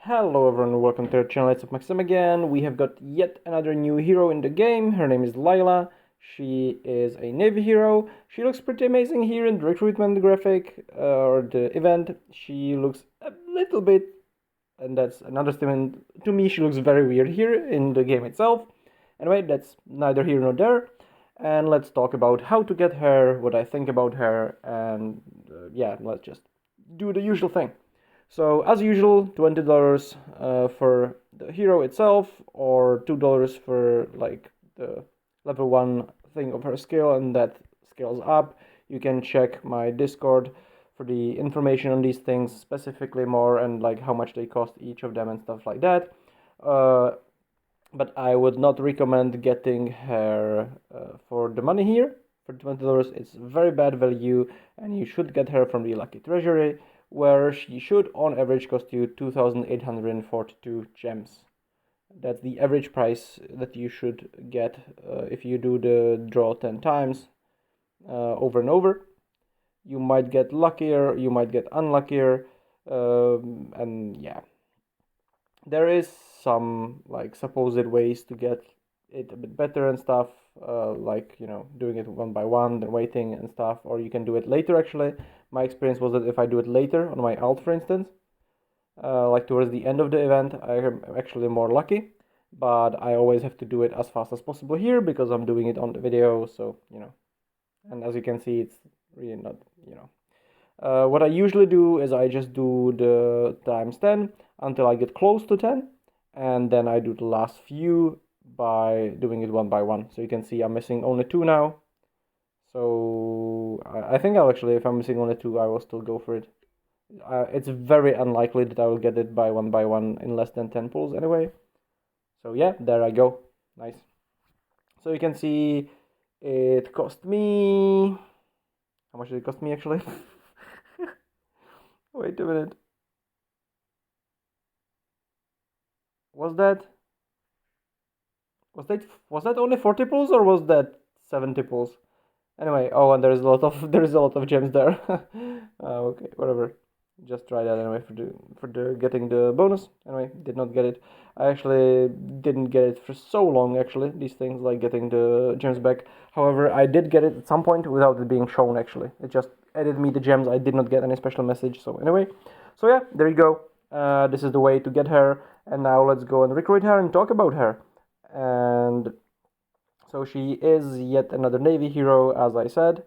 Hello everyone, welcome to the channel. It's Maxim again. We have got yet another new hero in the game. Her name is Layla. She is a Navy hero. She looks pretty amazing here in the recruitment graphic or the event. She looks a little bit, and that's an understatement. To me, she looks very weird here in the game itself. Anyway, that's neither here nor there. And let's talk about how to get her, what I think about her, and yeah, let's just do the usual thing. So as usual, $20 for the hero itself, or $2 for like the level 1 thing of her skill, and that scales up. You can check my Discord for the information on these things, specifically more and like how much they cost each of them and stuff like that. But I would not recommend getting her for the money here. For $20, it's very bad value, and you should get her from the Lucky Treasury, where she should on average cost you 2,842 gems. That's the average price that you should get if you do the draw 10 times over and over. You might get luckier, you might get unluckier, and yeah. There is some like supposed ways to get it a bit better and stuff, like doing it one by one, then waiting and stuff, or you can do it later. Actually, my experience was that if I do it later on my alt, for instance, like towards the end of the event, I am actually more lucky. But I always have to do it as fast as possible here because I'm doing it on the video, so and as you can see, it's really not. What I usually do is I just do the times 10 until I get close to 10, and then I do the last few by doing it one by one. So you can see I'm missing only 2 now. So I think I'll actually, if I'm missing only 2, I will still go for it. It's very unlikely that I will get it by one in less than 10 pulls anyway. So yeah, there I go. Nice. So you can see it cost me... How much did it cost me actually? Wait a minute. Was that was that only 40 pulls or was that 70 pulls? Anyway, oh, and there's a lot of gems there. Okay, whatever. Just try that anyway for the getting the bonus. Anyway, did not get it. I actually didn't get it for so long. Actually, these things like getting the gems back. However, I did get it at some point without it being shown. Actually, it just added me the gems. I did not get any special message. So anyway, so yeah, there you go. This is the way to get her. And now let's go and recruit her and talk about her. And so she is yet another Navy hero, as I said.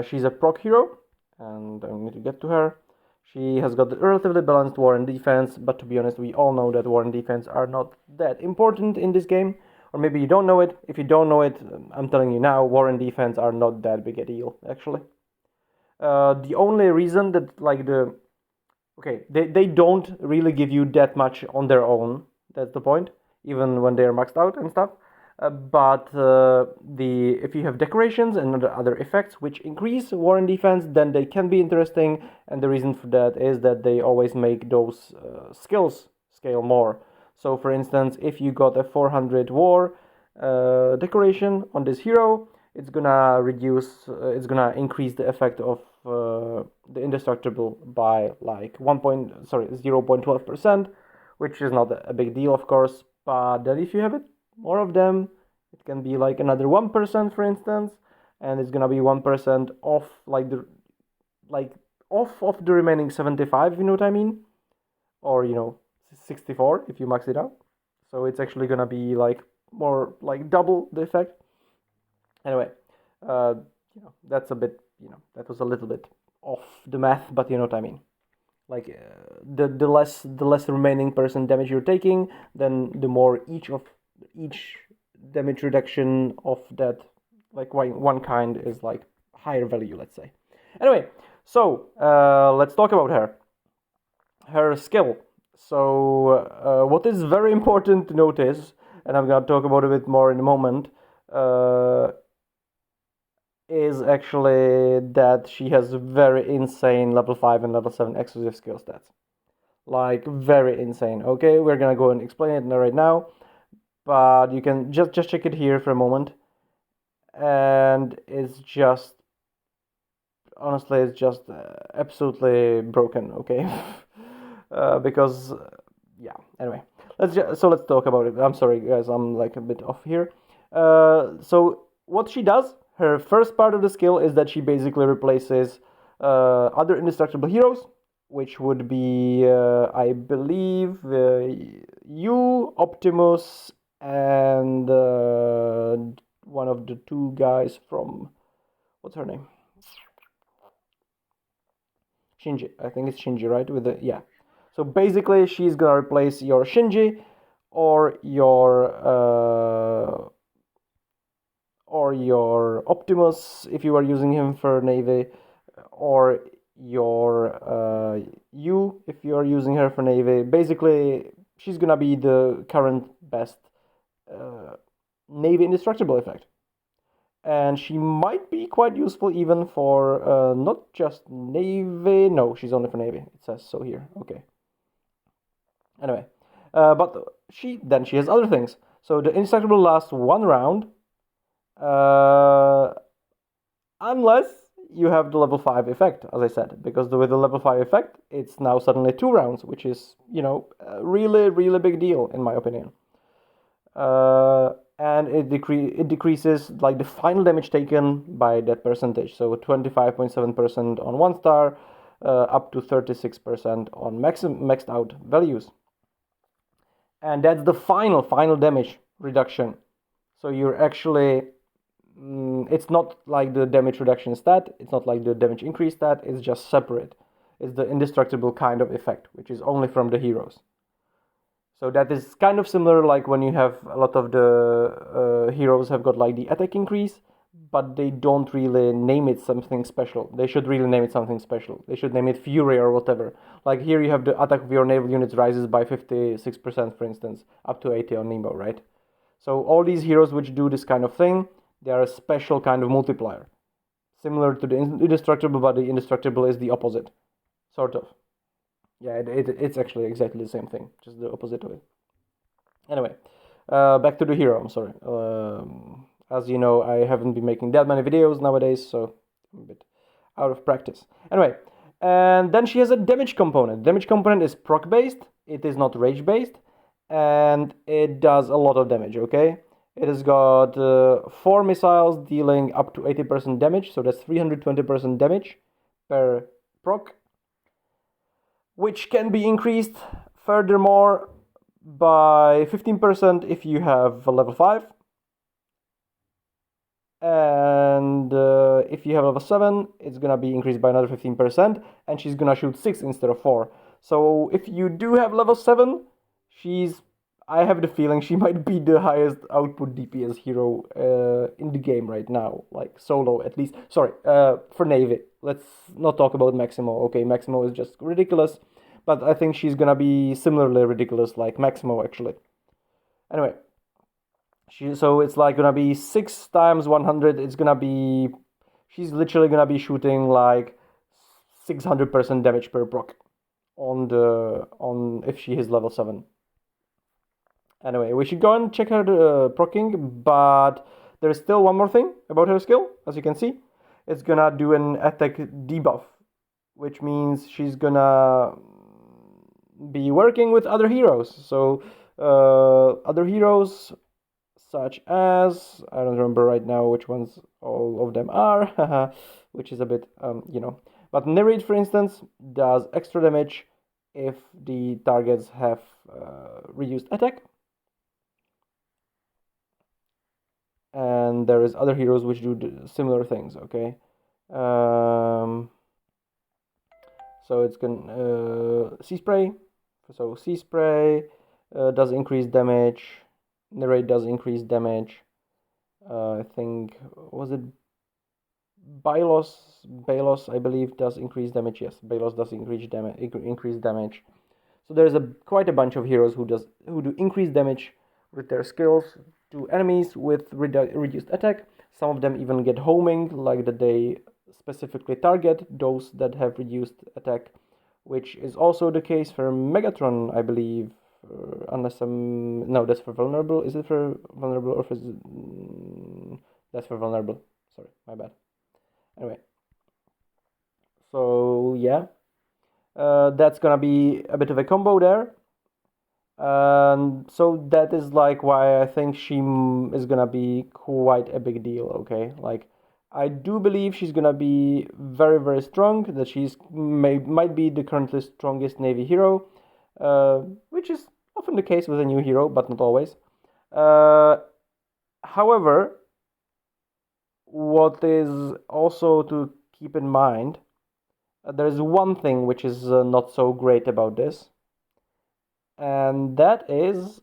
She's a proc hero, and I need to get to her. She has got a relatively balanced war and defense, but to be honest, we all know that war and defense are not that important in this game. Or maybe you don't know it. If you don't know it, I'm telling you now, war and defense are not that big a deal, actually. The only reason that, like, they don't really give you that much on their own. That's the point, even when they're maxed out and stuff. But if you have decorations and other effects which increase war and defense, then they can be interesting. And the reason for that is that they always make those skills scale more. So, for instance, if you got a 400 war decoration on this hero, it's gonna increase the effect of the indestructible by like 0.12%, which is not a big deal, of course. But then if you have more of them, it can be like another 1%, for instance, and it's gonna be 1% off off of the remaining 75, if you know what I mean, or 64 if you max it out. So it's actually gonna be like more like double the effect. Anyway, that's a bit, that was a little bit off the math, but you know what I mean. Like the less remaining percent damage you're taking, then the more each damage reduction of that, like one kind, is like higher value, let's say. Anyway, so let's talk about her skill. So what is very important to notice, and I'm gonna talk about a bit more in a moment, is actually that she has very insane level 5 and level 7 exclusive skill stats. Like, very insane. Okay, we're gonna go and explain it right now, but you can just check it here for a moment. And it's just, honestly, it's just absolutely broken, okay? because yeah. Anyway, let's talk about it. I'm sorry, guys. I'm like a bit off here. So what she does, her first part of the skill is that she basically replaces other indestructible heroes, which would be, I believe, you, Optimus, and one of the two guys from, what's her name? Shinji. I think it's Shinji, right? With the, yeah. So basically, she's gonna replace your Shinji or your Optimus if you are using him for Navy, or your you if you are using her for Navy. Basically, she's gonna be the current best Navy indestructible effect. And she might be quite useful even for not just Navy. No, she's only for Navy. It says so here. Okay. Anyway, but she has other things. So the indestructible lasts 1 round, unless you have the level 5 effect, as I said, because with the level 5 effect, it's now suddenly 2 rounds, which is, a really, really big deal, in my opinion. And it decreases like the final damage taken by that percentage. So 25.7% on 1 star, up to 36% on maxed out values. And that's the final damage reduction. So you're actually, it's not like the damage reduction stat, it's not like the damage increase stat, it's just separate. It's the indestructible kind of effect, which is only from the heroes. So that is kind of similar, like when you have a lot of the heroes have got like the attack increase, but they don't really name it something special. They should really name it something special. They should name it Fury or whatever. Like here you have the attack of your naval units rises by 56%, for instance, up to 80 on Nemo, right? So all these heroes which do this kind of thing, they are a special kind of multiplier. Similar to the indestructible, but the indestructible is the opposite, sort of. Yeah, it's actually exactly the same thing, just the opposite of it. Anyway, back to the hero. I'm sorry. As you know, I haven't been making that many videos nowadays, so I'm a bit out of practice. Anyway, and then she has a damage component. Damage component is proc based. It is not rage based, and it does a lot of damage. Okay, it has got 4 missiles dealing up to 80% damage, so that's 320% damage per proc, which can be increased furthermore by 15% if you have a level 5. And if you have level 7, it's gonna be increased by another 15%, and she's gonna shoot 6 instead of 4. So if you do have level 7, I have the feeling she might be the highest output DPS hero in the game right now, like solo at least. Sorry, for Navy. Let's not talk about Maximo. Okay, Maximo is just ridiculous, but I think she's gonna be similarly ridiculous like Maximo actually. Anyway, so it's like gonna be 6 times 100. She's literally gonna be shooting like 600% damage per proc on if she is level 7. Anyway, we should go and check her proccing, but there's still one more thing about her skill. As you can see, it's gonna do an attack debuff, which means she's gonna be working with other heroes. So other heroes such as, I don't remember right now which ones all of them are, which is a bit, But Nereid, for instance, does extra damage if the targets have reduced attack. And there is other heroes which do similar things, okay? So it's gonna Sea Spray. So Sea Spray does increase damage. Narrate does increase damage. I think, was it Balos, I believe, does increase damage. Yes, Balos does increase damage. So there's quite a bunch of heroes who do increase damage with their skills to enemies with reduced attack. Some of them even get homing, like that they specifically target those that have reduced attack, which is also the case for Megatron, I believe. Unless no, that's for vulnerable. Is it for vulnerable or for that's for vulnerable? Sorry, my bad. Anyway, so yeah, That's gonna be a bit of a combo there. So that is like why I think she is gonna be quite a big deal. Okay, like I do believe she's gonna be very very strong. That she's might be the currently strongest Navy hero, which is often the case with a new hero, but not always. Uh, However, what is also to keep in mind, there is one thing which is not so great about this, and that is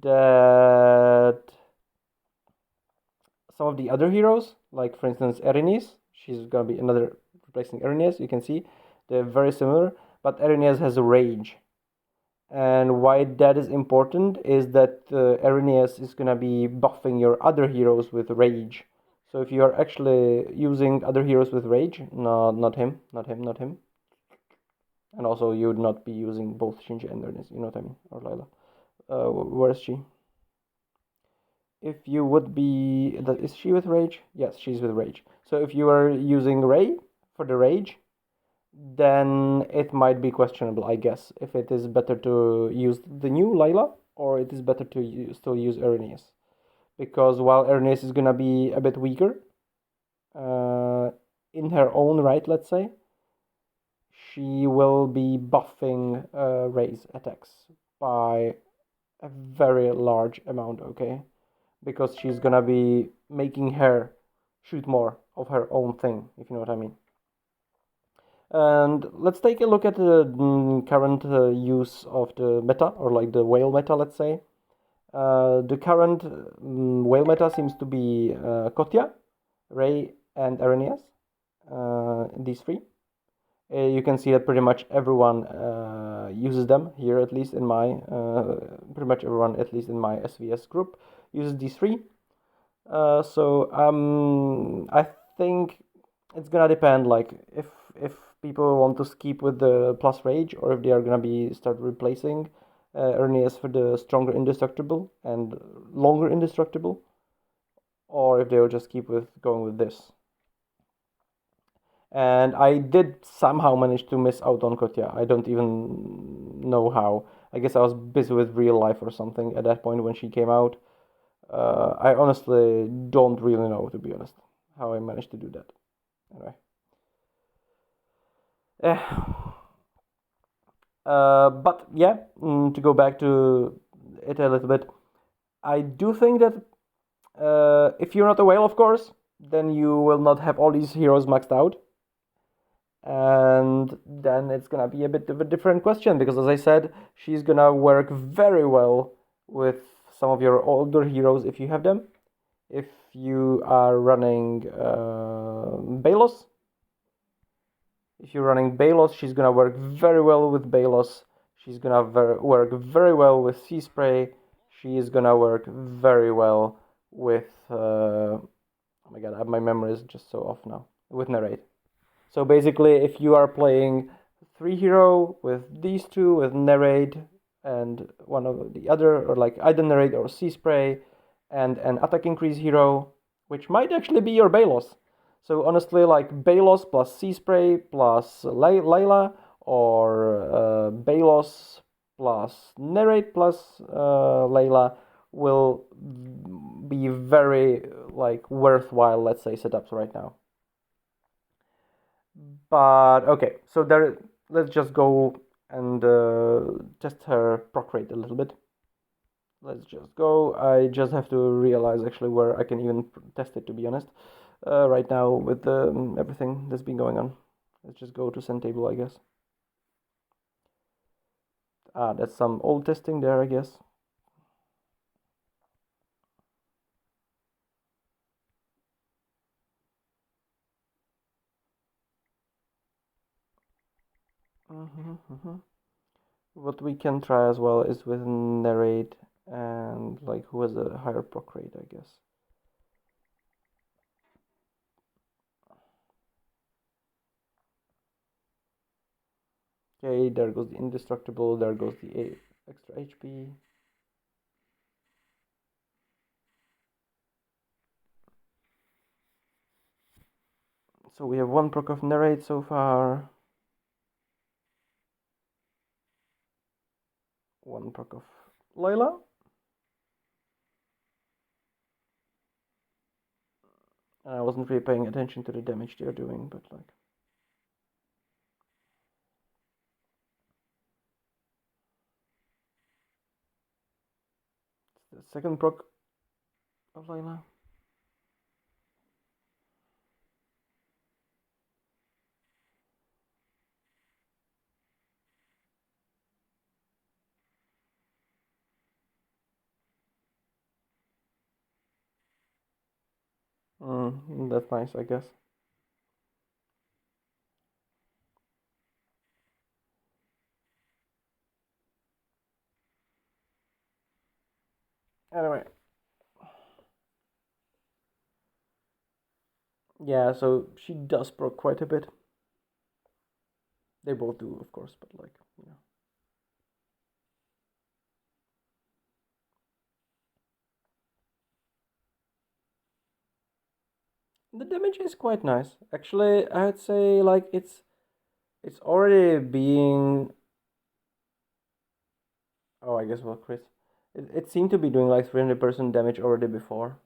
that some of the other heroes, like for instance Erinys, she's gonna be another replacing Erinys. You can see they're very similar, but Erinys has a rage, and why that is important is that Erinys is gonna be buffing your other heroes with rage. So if you are actually using other heroes with rage, no, not him, and also you would not be using both Shinji and Erinys. You know what I mean, or Layla. Where is she? If you would be, is she with rage? Yes, she's with rage. So if you are using Ray for the rage, then it might be questionable, I guess, if it is better to use the new Layla or it is better to still use Erinius. Because while Erinius is gonna be a bit weaker, uh, in her own right, let's say, she will be buffing Ray's attacks by a very large amount, okay? Because she's gonna be making her shoot more of her own thing, if you know what I mean. And let's take a look at the current use of the meta, or like the whale meta, let's say. The current whale meta seems to be Kotya, Ray, and Arrhenius. These three. You can see that pretty much everyone uses them here, at least in my pretty much everyone, at least in my SVS group, uses these three. So I think it's gonna depend, like if people want to skip with the plus rage, or if they are gonna be start replacing Ernias for the stronger indestructible and longer indestructible, or if they will just keep with going with this. And I did somehow manage to miss out on Kotya. I don't even know how. I guess I was busy with real life or something at that point when she came out. I honestly don't really know, to be honest, how I managed to do that. Anyway. Eh. But yeah, to go back to it a little bit, I do think that if you're not a whale, of course, then you will not have all these heroes maxed out. And then it's gonna be a bit of a different question, because as I said, she's gonna work very well with some of your older heroes if you have them. If you are running Balos, if you're running Balos, she's gonna work very well with Balos. She's gonna work very well with Sea Spray. She is gonna work very well with. Oh my god, my memory is just so off now. With Narrate. So basically, if you are playing 3 hero with these two, with Narrate and one of the other, or like either Narrate or Sea Spray, and an attack increase hero, which might actually be your Balos. So honestly, like Balos plus Sea Spray plus Layla, or Balos plus Narrate plus Layla will be very like worthwhile, let's say, setups right now. But okay, so there, let's just go and test her proc rate a little bit. Let's just go. I just have to realize actually where I can even test it, to be honest. Right now with everything that's been going on. Let's just go to send table, I guess. Ah, that's some old testing there, I guess. What we can try as well is with narrate and like who has a higher proc rate, I guess. Okay, there goes the indestructible, there goes the extra HP. So we have one proc of narrate so far. 1 proc of Layla. I wasn't really paying attention to the damage they're doing, but like. The second proc of Layla. That's nice, I guess. Anyway. Yeah, so she does proc quite a bit. They both do, of course, but like, you know. The damage is quite nice. Actually, I'd say like it's already being. Oh, I guess well, Chris. It seemed to be doing like 300% damage already before,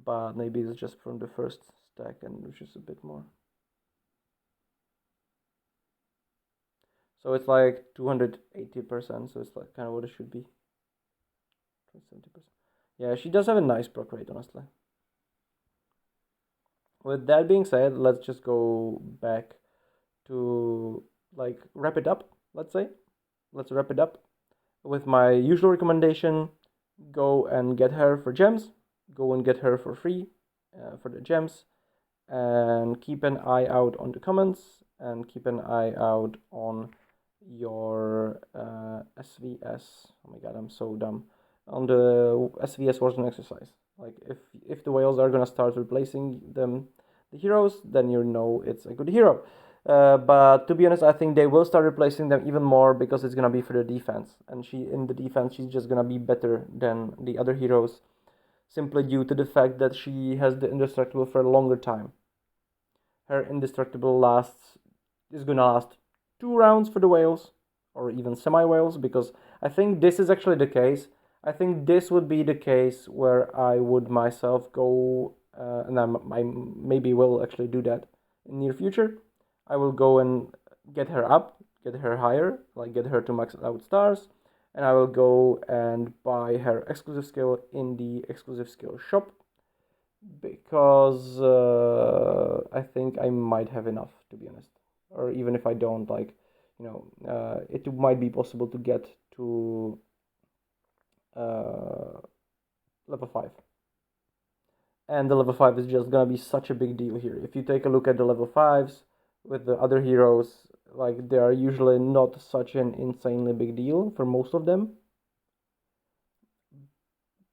but maybe it's just from the first stack and which is a bit more. So it's like 280%. So it's like kind of what it should be. 70%. Yeah, she does have a nice proc rate, honestly. With that being said, let's just go back to like wrap it up. Let's wrap it up with my usual recommendation: go and get her for gems, go and get her for free for the gems, and keep an eye out on the comments and keep an eye out on your SVS. Oh my god, I'm so dumb. On the SVS Warzone exercise. Like if the whales are gonna start replacing the heroes, then you know it's a good hero. But to be honest, I think they will start replacing them even more because it's gonna be for the defense, and in the defense she's just gonna be better than the other heroes, simply due to the fact that she has the indestructible for a longer time. Her indestructible is gonna last 2 rounds for the whales, or even semi whales, because I think this is actually the case. I think this would be the case where I would myself go, and I maybe will actually do that in near future. I will go and get her up, get her higher, like get her to max out stars, and I will go and buy her exclusive skill in the exclusive skill shop because I think I might have enough, to be honest. Or even if I don't, like, it might be possible to get to level 5. And the level 5 is just gonna be such a big deal here. If you take a look at the level 5s with the other heroes, like, they are usually not such an insanely big deal for most of them.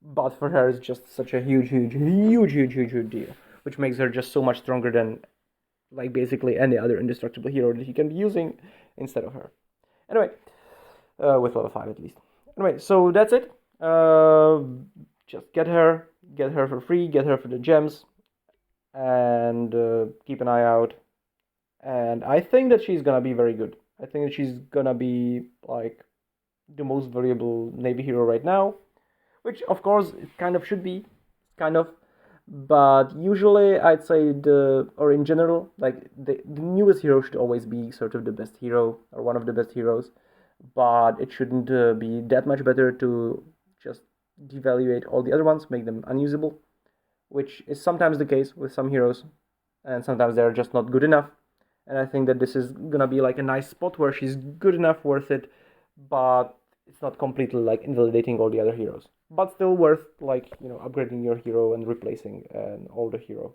But for her, it's just such a huge deal, which makes her just so much stronger than, like, basically any other indestructible hero that he can be using instead of her. Anyway, with level 5 at least. Anyway, so that's it. Just get her for free, get her for the gems, and keep an eye out. And I think that she's gonna be very good. I think that she's gonna be like the most valuable Navy hero right now, which of course it kind of should be, kind of. But usually I'd say or in general, like the newest hero should always be sort of the best hero or one of the best heroes, but it shouldn't be that much better to just devaluate all the other ones, make them unusable, which is sometimes the case with some heroes, and sometimes they're just not good enough. And I think that this is gonna be like a nice spot where she's good enough, worth it, but it's not completely like invalidating all the other heroes, but still worth, like, upgrading your hero and replacing an older hero,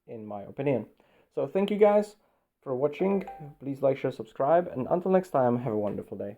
in my opinion. So thank you guys for watching. Please like, share, subscribe, and until next time, have a wonderful day.